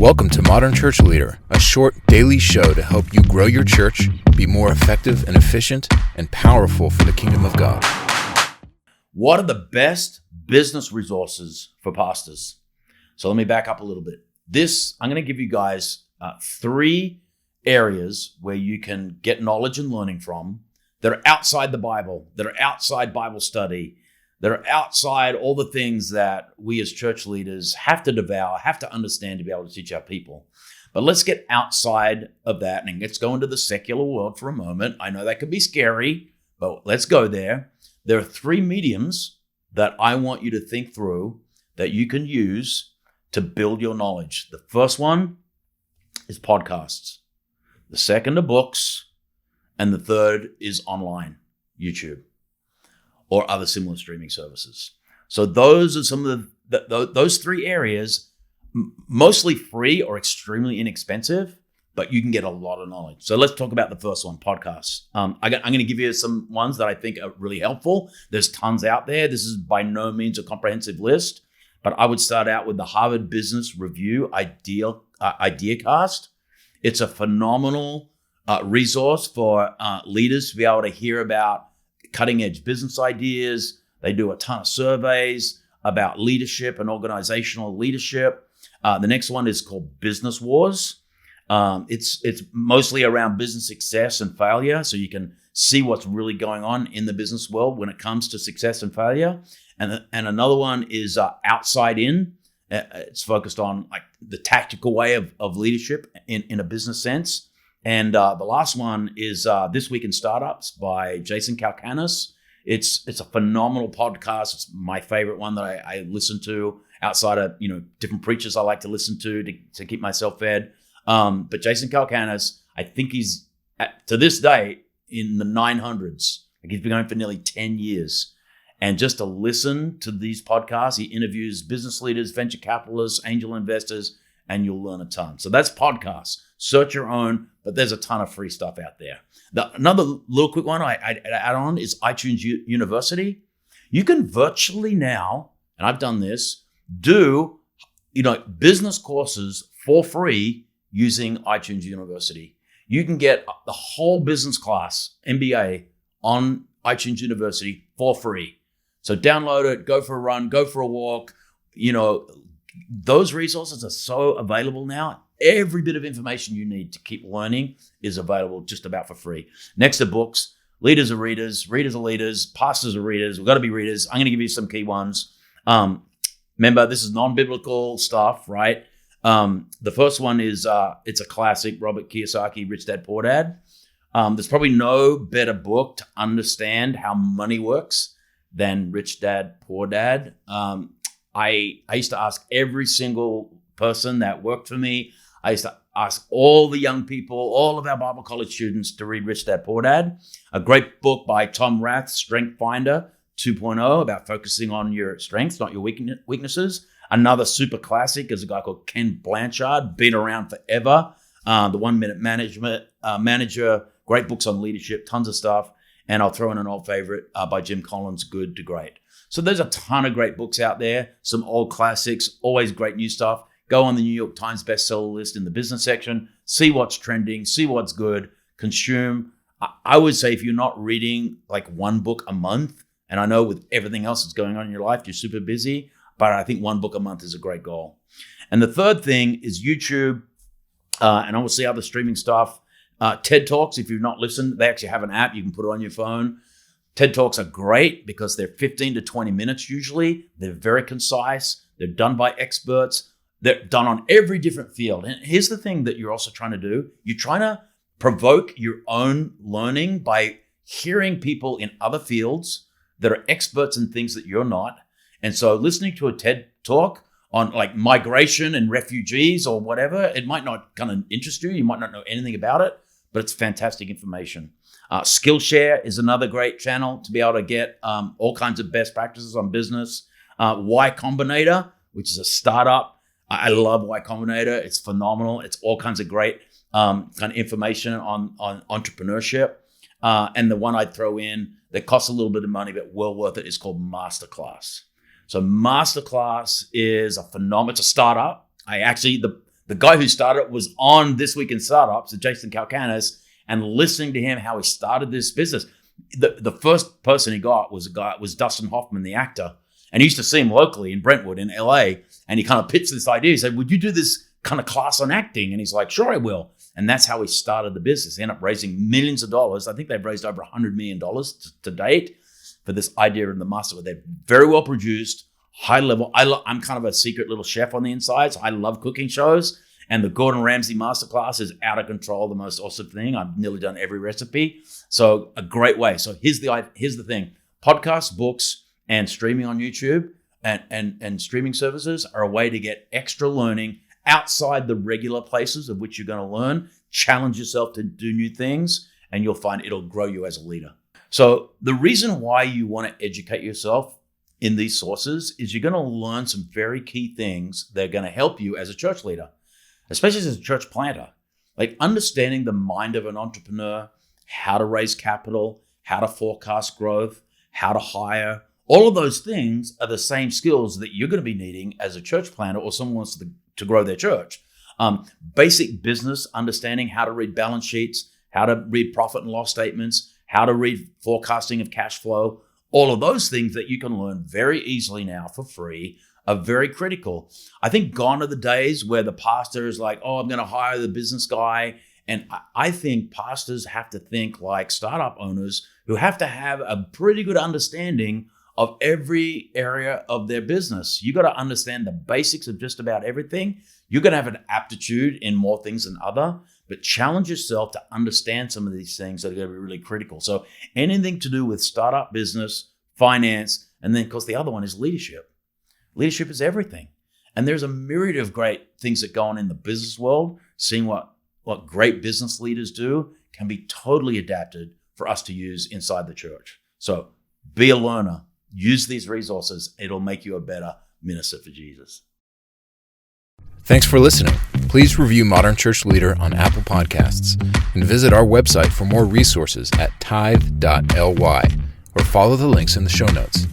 Welcome to Modern Church Leader, a short daily show to help you grow your church, be more effective and efficient, and powerful for the kingdom of God. What are the best business resources for pastors? So let me back up a little bit. I'm going to give you guys three areas where you can get knowledge and learning from that are outside the Bible, that are outside Bible study, that are outside all the things that we as church leaders have to devour, have to understand to be able to teach our people. But let's get outside of that and let's go into the secular world for a moment. I know that could be scary, but let's go there. There are three mediums that I want you to think through that you can use to build your knowledge. The first one is podcasts. The second are books. And the third is online, YouTube, or other similar streaming services. So those are some of those three areas, mostly free or extremely inexpensive, but you can get a lot of knowledge. So let's talk about the first one, podcasts. I'm going to give you some ones that I think are really helpful. There's tons out there. This is by no means a comprehensive list, but I would start out with the Harvard Business Review IdeaCast. It's a phenomenal resource for leaders to be able to hear about cutting edge business ideas. They do a ton of surveys about leadership and organizational leadership. The next one is called Business Wars. It's mostly around business success and failure. So you can see what's really going on in the business world when it comes to success and failure. And another one is Outside In. It's focused on like the tactical way of leadership in a business sense. And the last one is This Week in Startups by Jason Calacanis. It's a phenomenal podcast. It's my favorite one that I listen to outside of different preachers I like to listen to keep myself fed. But Jason Calacanis, I think he's to this day in the 900s. Like he's been going for nearly 10 years. And just to listen to these podcasts, he interviews business leaders, venture capitalists, angel investors, and you'll learn a ton. So that's podcasts. Search your own, but there's a ton of free stuff out there. Another little quick one I'd add on is iTunes University. You can virtually now, and I've done this, do business courses for free using iTunes University. You can get the whole business class, MBA, on iTunes University for free. So download it, go for a run, go for a walk. Those resources are so available now. Every bit of information you need to keep learning is available just about for free. Next are books. Leaders are readers. Readers are leaders. Pastors are readers. We've got to be readers. I'm going to give you some key ones. Remember, this is non-biblical stuff, right? The first one is, it's a classic, Robert Kiyosaki, Rich Dad, Poor Dad. There's probably no better book to understand how money works than Rich Dad, Poor Dad. I used to ask every single person that worked for me. I used to ask all the young people, all of our Bible college students to read Rich Dad, Poor Dad. A great book by Tom Rath, Strength Finder 2.0, about focusing on your strengths, not your weaknesses. Another super classic is a guy called Ken Blanchard, been around forever. The 1 Minute Manager, great books on leadership, tons of stuff. And I'll throw in an old favorite by Jim Collins, Good to Great. So there's a ton of great books out there, some old classics, always great new stuff. Go on the New York Times bestseller list in the business section, see what's trending, see what's good, consume. I would say if you're not reading like one book a month, and I know with everything else that's going on in your life, you're super busy, but I think one book a month is a great goal. And the third thing is YouTube, and obviously other streaming stuff. TED Talks, if you've not listened, they actually have an app. You can put it on your phone. TED Talks are great because they're 15 to 20 minutes usually. They're very concise. They're done by experts. They're done on every different field. And here's the thing that you're also trying to do. You're trying to provoke your own learning by hearing people in other fields that are experts in things that you're not. And so listening to a TED Talk on like migration and refugees or whatever, it might not kind of interest you. You might not know anything about it, but it's fantastic information. Skillshare is another great channel to be able to get all kinds of best practices on business. Y Combinator, which is a startup. I love Y Combinator. It's phenomenal. It's all kinds of great kind of information on entrepreneurship. And the one I'd throw in that costs a little bit of money but well worth it is called Masterclass. So Masterclass is a phenomenal, it's a startup. The The guy who started it was on This Week in Startups, Jason Calacanis, and listening to him, how he started this business. The first person he got was Dustin Hoffman, the actor. And he used to see him locally in Brentwood in LA. And he kind of pitched this idea. He said, would you do this kind of class on acting? And he's like, sure, I will. And that's how he started the business. He ended up raising millions of dollars. I think they've raised over $100 million to date for this idea in the master. They're very well produced, high level. I'm kind of a secret little chef on the inside. So I love cooking shows. And the Gordon Ramsay masterclass is out of control, the most awesome thing. I've nearly done every recipe. So a great way. So here's the thing. Podcasts, books, and streaming on YouTube and streaming services are a way to get extra learning outside the regular places of which you're going to learn. Challenge yourself to do new things, and you'll find it'll grow you as a leader. So the reason why you want to educate yourself in these sources is you're going to learn some very key things that are going to help you as a church leader, especially as a church planter. Like understanding the mind of an entrepreneur, how to raise capital, how to forecast growth, how to hire. All of those things are the same skills that you're going to be needing as a church planter or someone wants to grow their church. Basic business understanding, how to read balance sheets, how to read profit and loss statements, how to read forecasting of cash flow. All of those things that you can learn very easily now for free are very critical. I think gone are the days where the pastor is like, oh, I'm going to hire the business guy. And I think pastors have to think like startup owners who have to have a pretty good understanding of every area of their business. You got to understand the basics of just about everything. You're going to have an aptitude in more things than other, but challenge yourself to understand some of these things that are going to be really critical. So anything to do with startup business, finance, and then of course the other one is leadership. Leadership is everything. And there's a myriad of great things that go on in the business world. Seeing what great business leaders do can be totally adapted for us to use inside the church. So be a learner. Use these resources. It'll make you a better minister for Jesus. Thanks for listening. Please review Modern Church Leader on Apple Podcasts and visit our website for more resources at tithe.ly or follow the links in the show notes.